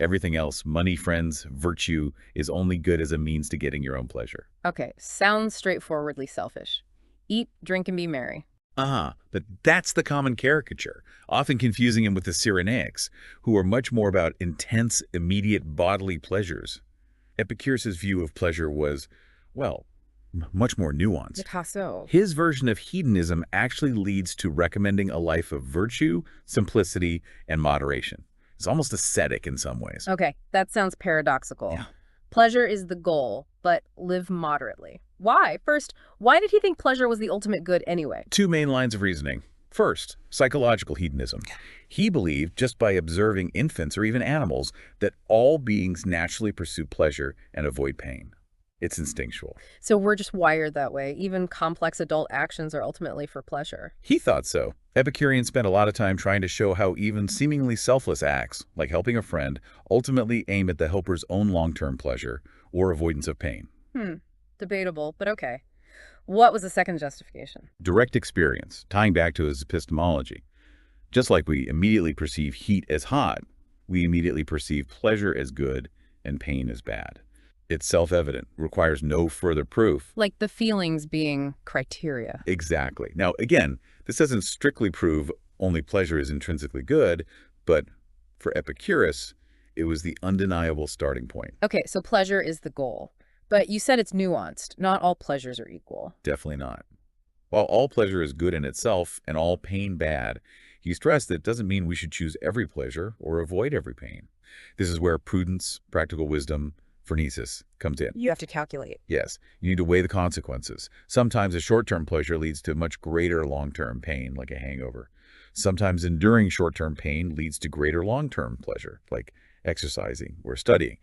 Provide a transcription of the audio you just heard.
Everything else, money, friends, virtue, is only good as a means to getting your own pleasure. Okay, sounds straightforwardly selfish. Eat, drink, and be merry. But that's the common caricature, often confusing him with the Cyrenaics, who are much more about intense, immediate bodily pleasures. Epicurus' view of pleasure was, well, much more nuanced. How so? His version of hedonism actually leads to recommending a life of virtue, simplicity, and moderation. It's almost ascetic in some ways. Okay, that sounds paradoxical. Yeah. Pleasure is the goal, but live moderately. Why? First, why did he think pleasure was the ultimate good anyway? Two main lines of reasoning. First, psychological hedonism. He believed, just by observing infants or even animals, that all beings naturally pursue pleasure and avoid pain. It's instinctual. So we're just wired that way. Even complex adult actions are ultimately for pleasure. He thought so. Epicureans spent a lot of time trying to show how even seemingly selfless acts, like helping a friend, ultimately aim at the helper's own long-term pleasure or avoidance of pain. Debatable, but okay. What was the second justification? Direct experience, tying back to his epistemology. Just like we immediately perceive heat as hot, we immediately perceive pleasure as good and pain as bad. It's self-evident, requires no further proof. Like the feelings being criteria. Exactly. Now, again, this doesn't strictly prove only pleasure is intrinsically good, but for Epicurus, it was the undeniable starting point. Okay, so pleasure is the goal. But you said it's nuanced. Not all pleasures are equal. Definitely not. While all pleasure is good in itself and all pain bad, he stressed that it doesn't mean we should choose every pleasure or avoid every pain. This is where prudence, practical wisdom, phronesis comes in. You have to calculate. Yes, you need to weigh the consequences. Sometimes a short-term pleasure leads to much greater long-term pain, like a hangover. Sometimes enduring short-term pain leads to greater long-term pleasure, like exercising or studying.